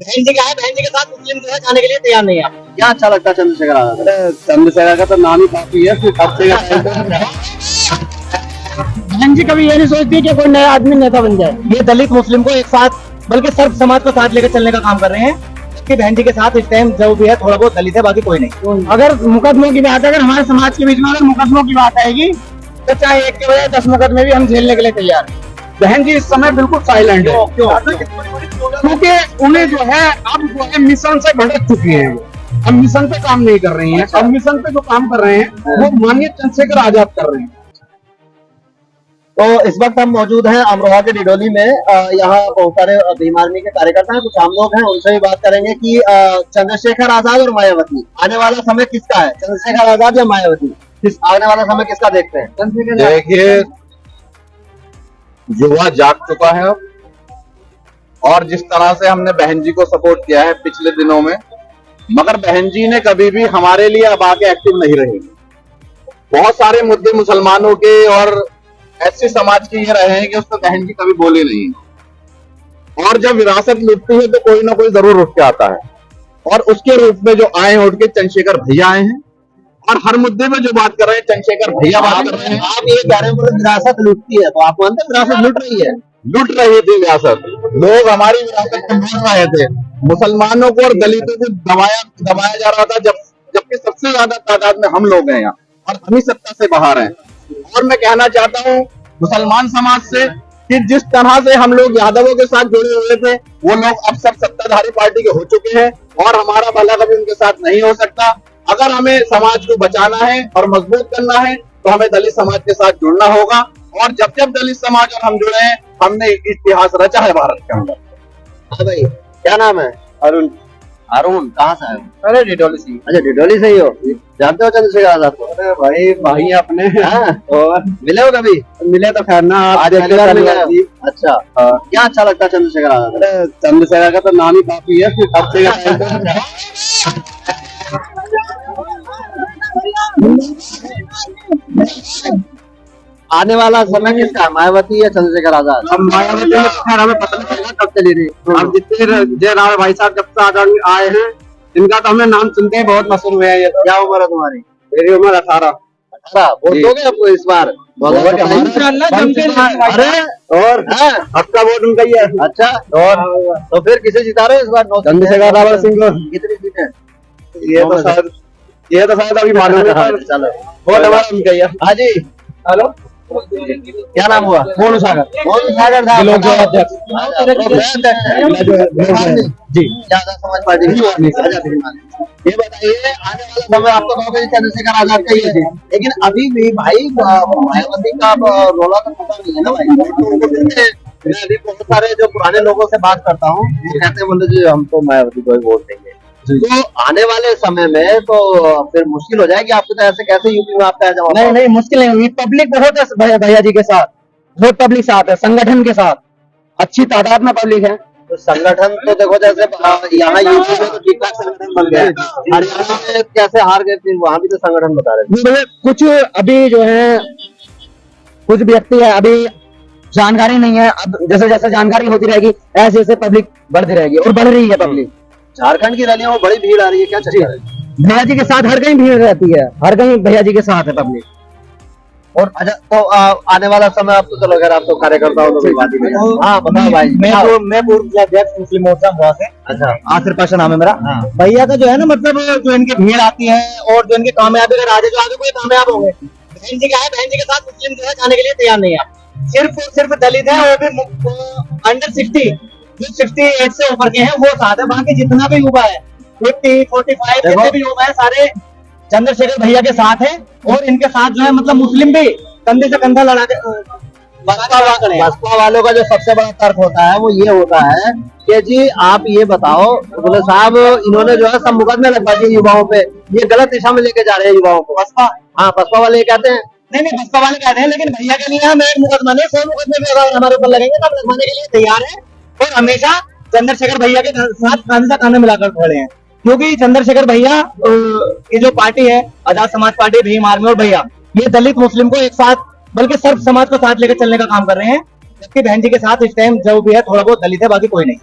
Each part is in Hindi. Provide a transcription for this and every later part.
बहन जी का है, बहन जी के साथ मुस्लिम जो है जाने के लिए तैयार नहीं है। क्या अच्छा लगता है चंद्रशेखर आजाद? अरे चंद्रशेखर का तो नाम ही काफी है। बहन जी कभी ये नहीं सोचती कि कोई नया आदमी नेता बन जाए। ये दलित मुस्लिम को एक साथ, बल्कि सर्व समाज को साथ लेकर चलने का काम कर रहे हैं कि बहन जी के साथ इस टाइम जो भी है थोड़ा बहुत दलित है, बाकी कोई नहीं। अगर मुकदमों की बात है, अगर हमारे समाज के बीच में अगर मुकदमों की बात आएगी तो चाहे एक के बजाय 10 मुकदमे भी हम झेलने के लिए तैयार हैं। बहन जी इस समय बिल्कुल साइलेंट है, क्योंकि उन्हें जो है अब जो है मिशन से भटक चुकी हैं। अब मिशन पे काम नहीं कर रही हैं। अब मिशन पे जो काम कर रहे हैं वो माननीय चंद्रशेखर आजाद कर रहे हैं। तो इस वक्त हम मौजूद हैं अमरोहा के डिडोली में। यहाँ बहुत सारे भीम आर्मी के कार्यकर्ता हैं, कुछ आम लोग हैं, उनसे भी बात करेंगे कि चंद्रशेखर आजाद और मायावती, आने वाला समय किसका है? चंद्रशेखर आजाद या मायावती? आने वाला समय किसका देखते हैं? देखिए, युवा जाग चुका है अब, और जिस तरह से हमने बहन जी को सपोर्ट किया है पिछले दिनों में, मगर बहन जी ने कभी भी हमारे लिए अब आके एक्टिव नहीं रही। बहुत सारे मुद्दे मुसलमानों के और ऐसे समाज के ये रहे हैं कि उस पर बहन जी कभी बोले नहीं। और जब विरासत लुटती है तो कोई ना कोई जरूर उठ के आता है, और उसके रूप में जो आए उठ के चंद्रशेखर भैया आए हैं, और हर मुद्दे में जो बात कर रहे हैं चंद्रशेखर भैया बात कर रहे हैं। आप ये कह रहे हैं विरासत लुटती है, तो आप मानते हैं विरासत लुट रही है? लुट रही थी विरासत, लोग हमारी विरासत को लूट रहे थे। मुसलमानों को और दलितों को दबाया जा रहा था, जबकि सबसे ज्यादा तादाद में हम लोग हैं यहाँ, और हम ही सत्ता से बाहर हैं। और मैं कहना चाहता हूँ मुसलमान समाज से कि जिस तरह से हम लोग यादवों के साथ जुड़े हुए थे, वो लोग अब सब सत्ताधारी पार्टी के हो चुके हैं, और हमारा भला कभी उनके साथ नहीं हो सकता। अगर हमें समाज को बचाना है और मजबूत करना है तो हमें दलित समाज के साथ जुड़ना होगा, और जब जब दलित समाज और हम जुड़े हैं, हमने इतिहास रचा है भारत के अंदर। हाँ भाई, क्या नाम है? अरुण। अरुण, कहाँ से आए हो? अरे डिडोली से। अच्छा, डिडोली से ही हो? जानते हो चंद्रशेखर आजाद को? अरे भाई अपने। हाँ? और मिले हो कभी? मिले तो खैर ना, आज पहली बार मिले हो? अच्छा, क्या अच्छा लगता है चंद्रशेखर आजाद? अरे चंद्रशेखर का तो नाम ही काफी है। आने वाला समय किसका, मायावती या चंद्रशेखर आजाद? अब मायावती में खैर हमें पता नहीं चला कब चली रही। अब जितने जयराम भाई साहब जब से आजाद आए हैं, इनका तो हमने नाम सुनते ही बहुत मशहूर हुए हैं। ये क्या उम्र है तुम्हारी? मेरी उम्र 18। अच्छा, वोट दोगे आपको इस बार? अरे और आपका वोट उनका ही है। अच्छा, और तो फिर किसे जिता रहे हो इस बार? चंद्रशेखर रावत सिंह को। कितनी सीटें? ये तो शायद अभी मालूम है। चलो, वोट हमारा उनका ही है। हाँ जी, हेलो, क्या नाम हुआ? मोनू सागर। मोनू सागर साहब, लोक सेवा अध्यक्ष। जी, आजाद समाज पार्टी की। ये बताइए, आने वाला समय आपको कहोगे चंद्रशेखर आजाद का ही है, लेकिन अभी भी भाई मायावती का रोला तो पता नहीं है ना भाई। मैं अभी बहुत सारे जो पुराने लोगों से बात करता हूँ, वो कहते बोलते जी हम तो मायावती को ही वोट देंगे। तो आने वाले समय में तो फिर मुश्किल हो जाएगी आपको, तो ऐसे कैसे यूपी में आपका जवाब? नहीं, मुश्किल नहीं हुई। पब्लिक बहुत है भैया जी के साथ, बहुत पब्लिक साथ है, संगठन के साथ अच्छी तादाद में पब्लिक है। तो संगठन तो देखो, जैसे यहाँ यूपी में तो ठीक ठाक संगठन बन गया, हरियाणा में कैसे हार गए, फिर वहाँ भी तो संगठन बता रहे थे। कुछ अभी जो है कुछ व्यक्ति है, अभी जानकारी नहीं है। अब जैसे जैसे जानकारी होती रहेगी ऐसे ऐसे पब्लिक बढ़ती रहेगी, और बढ़ रही है पब्लिक। झारखंड की रैलियों में बड़ी भीड़ आ रही है, क्या चक्कर है? भैया जी के साथ हर कहीं भीड़ रहती है, हर कहीं भैया जी के साथ है पब्लिक। और अच्छा, तो आने वाला समय आप तो चलो अगर आप तो कार्यकर्ता हो तो बात ही नहीं। हाँ बताओ भाई। मैं पूर्व अध्यक्ष मुस्लिम मोर्चा अमरोहा से। अच्छा, आसिर पाशा नाम है मेरा। भैया का जो है ना, मतलब जो इनकी भीड़ आती है और जो इनकी कामयाबी अगर आगे कोई कामयाब होंगे। बहन जी का है, बहन जी के साथ मुस्लिम जो है जाने के लिए तैयार नहीं है। सिर्फ और सिर्फ दलित है, और भी अंडर 60 जो 68 से ऊपर के हैं वो साथ है। बाकी जितना भी युवा है 50, 45 जितने भी युवा है सारे चंद्रशेखर भैया के साथ है। और इनके साथ जो है मतलब मुस्लिम भी कंधे से कंधा लड़ा के बसपा वालों का जो सबसे बड़ा तर्क होता है वो ये होता है कि जी आप ये बताओ, बोले साहब इन्होंने जो है सब मुकदमे लगवा दिए युवाओं पे, ये गलत दिशा में लेके जा रहे हैं युवाओं को। बसपा, हाँ बसपा वाले ये कहते हैं। नहीं, बसपा वाले कहते हैं, लेकिन भैया के लिए हम एक मुकदमा नहीं 100 मुकदमे भी अगर हमारे ऊपर लगेंगे तो हम लगवाने के लिए तैयार है। और हमेशा चंद्रशेखर भैया के साथ कांधे से कांधे मिलाकर खड़े हैं, क्योंकि चंद्रशेखर भैया की जो पार्टी है आजाद समाज पार्टी, भीम आर्मी और भैया, ये दलित मुस्लिम को एक साथ, बल्कि सर्व समाज को साथ लेकर चलने का काम कर रहे हैं। जबकि बहन जी के साथ इस टाइम जो भी है थोड़ा बहुत दलित है, बाकी कोई नहीं।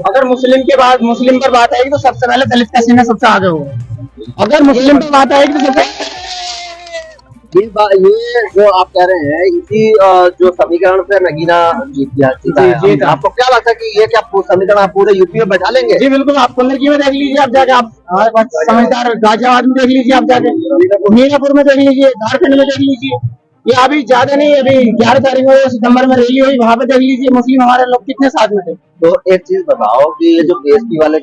अगर मुस्लिम पर बात आएगी तो सबसे पहले दलित का सीना सबसे आगे होगा। अगर मुस्लिम पर बात आएगी तो सबसे ये जो आप कह रहे हैं इसी जो समीकरण पे नगीना जीता है। जी। आपको क्या लगता है कि ये क्या समीकरण आप पूरे यूपी में बैठा लेंगे? जी बिल्कुल, आप कुंदरकी में देख लीजिए, आप जाके आप हमारे पास समझदार गाजियाबाद में देख लीजिए, आप जाके मीनापुर में देख लीजिए, झारखंड में देख लीजिए। ये अभी ज्यादा नहीं, अभी 11 तारीख को सितंबर में रैली हुई, वहां पे देख लीजिए मुस्लिम हमारे लोग कितने साथ में थे। तो एक चीज बताओ कि ये जो बीएसपी वाले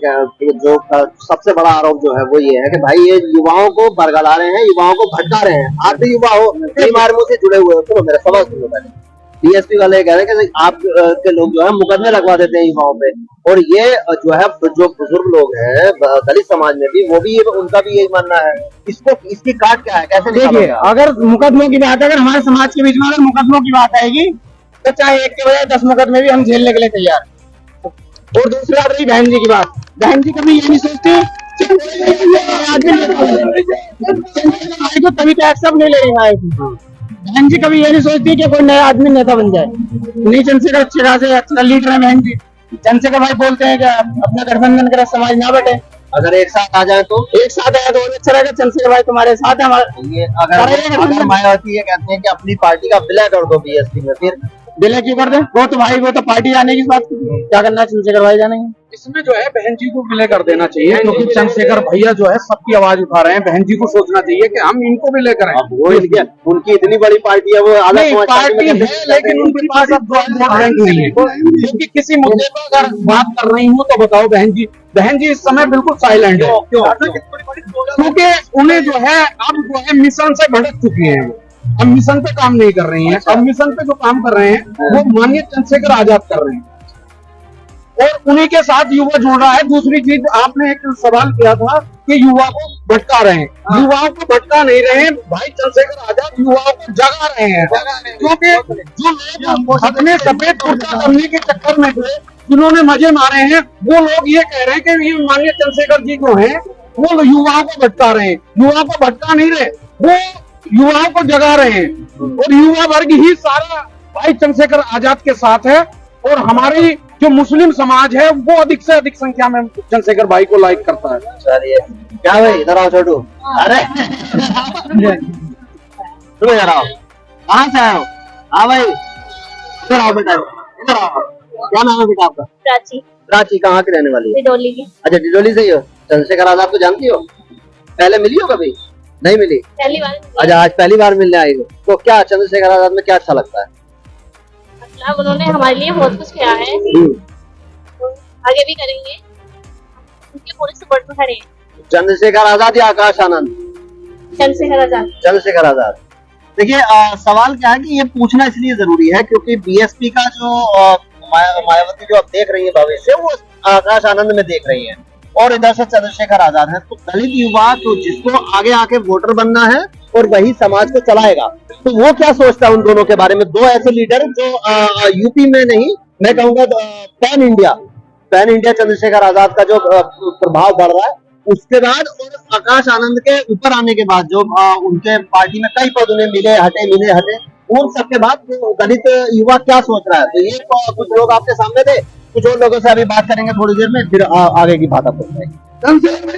जो सबसे बड़ा आरोप जो है वो ये है कि भाई ये युवाओं को बरगला रहे हैं, युवाओं को भटका रहे हैं। आप भी युवा हो, कई मार्गों से जुड़े हुए हो। सुनो मेरा सवाल सुनो पहले। बीएसपी वाले कह रहे हैं कि आप के लोग जो है मुकदमे लगवा देते हैं युवाओं पे, और ये जो है जो बुजुर्ग लोग हैं दलित समाज में भी, वो भी उनका भी यही मानना है। इसको इसकी काट क्या है, कैसे देखिए, अगर मुकदमों की बात, अगर हमारे समाज के बीच में अगर मुकदमों की बात आएगी तो चाहे एक के बजाय 10 मुकदमे भी हम झेलने के लिए तैयार हैं। और दूसरी बात रही बहन जी की बात, बहन जी कभी ये नहीं सोचती तो तभी तो एक्सेप्ट नहीं ले रही है। बहन जी कभी ये नहीं सोचती कि कोई नया आदमी नेता बन जाए। नहीं, चंद्रशेखर अच्छे खासे अच्छा लीडर है बहन जी। चंद्रशेखर भाई बोलते हैं कि अपना गठबंधन करे, समाज ना बटे। अगर एक साथ आ जाए तो एक साथ आया तो और अच्छा रहेगा। चंद्रशेखर भाई तुम्हारे साथ है हमारे। ये अगर मायावती ये कहते हैं कि अपनी पार्टी का विलय कर दो बीएसपी में, फिर विलय क्यों कर दे? वो तो पार्टी जाने की बात, क्या करना है चंद्रशेखर भाई जानेंगे। इसमें जो है बहन जी को विलय कर देना चाहिए, क्योंकि चंद्रशेखर भैया जो है सबकी आवाज उठा रहे हैं। बहन जी को सोचना चाहिए कि हम इनको विलय करें। वो उनकी इतनी बड़ी पार्टी है, वो आधा पार्टी है, लेकिन उनके पास अब वोट बैंक नहीं है। क्योंकि किसी मुद्दे पर अगर बात कर रही हूँ तो बताओ बहन जी इस समय बिल्कुल साइलेंट है। क्योंकि उन्हें जो है अब जो है मिशन से भटक चुकी है। अब मिशन पे काम नहीं कर रही हैं। अब मिशन पे जो काम कर रहे हैं वो माननीय चंद्रशेखर आजाद कर रहे हैं, और उन्हीं के साथ युवा जुड़ रहा है। दूसरी चीज, आपने एक सवाल किया था कि युवा को भटका रहे हैं। युवाओं को भटका नहीं रहे हैं भाई, चंद्रशेखर आजाद युवाओं को जगा रहे हैं। क्योंकि जो लोग अपने सफेद कुर्ता करने के चक्कर में थे, जिन्होंने मजे मारे हैं, वो लोग ये कह रहे हैं कि ये माननीय चंद्रशेखर जी जो है वो युवाओं को भटका रहे हैं। युवाओं को भटका नहीं रहे, वो युवाओं को जगा रहे हैं। और युवा वर्ग ही सारा भाई चंद्रशेखर आजाद के साथ है। और हमारी जो मुस्लिम समाज है वो अधिक से अधिक संख्या में चंद्रशेखर भाई को लाइक करता है। चलिए, क्या भाई इधर आओ छोटू। अरे तुम इधर आओ, कहाँ से आए हो? हाँ भाई इधर आओ बेटा, इधर आओ। क्या नाम है बेटा आपका? प्राची। प्राची कहाँ की रहने वाली है? डिडोली की। अच्छा, डिडोली से ही हो। चंद्रशेखर आजाद को जानती हो? पहले मिली हो कभी? नहीं मिली? पहली बार। अच्छा, आज पहली बार मिलने आई हो। तो क्या चंद्रशेखर आजाद में क्या अच्छा लगता है? मतलब उन्होंने हमारे लिए बहुत कुछ किया है, तो आगे भी करेंगे, उनके पूरे सपोर्ट में खड़े हैं। चंद्रशेखर आजाद या आकाश आनंद? चंद्रशेखर आजाद। चंद्रशेखर आजाद। देखिए, सवाल क्या है कि ये पूछना इसलिए जरूरी है क्योंकि बीएसपी का जो मायावती जो आप देख रही है भविष्य, वो आकाश आनंद में देख रही है, और इधर से चंद्रशेखर आजाद है। तो दलित युवा तो जिसको आगे आके वोटर बनना है और वही समाज को चलाएगा, तो वो क्या सोचता है उन दोनों के बारे में? दो ऐसे लीडर जो यूपी में नहीं, मैं कहूंगा पैन इंडिया चंद्रशेखर आजाद का जो प्रभाव बढ़ रहा है, उसके बाद और आकाश आनंद के ऊपर आने के बाद जो उनके पार्टी में कई पद उन्हें मिले हटे, उन सबके बाद दलित युवा क्या सोच रहा है। तो ये कुछ लोग आपके सामने थे, कुछ और लोगों से अभी बात करेंगे थोड़ी देर में, फिर आगे की बात आपको बताएंगे।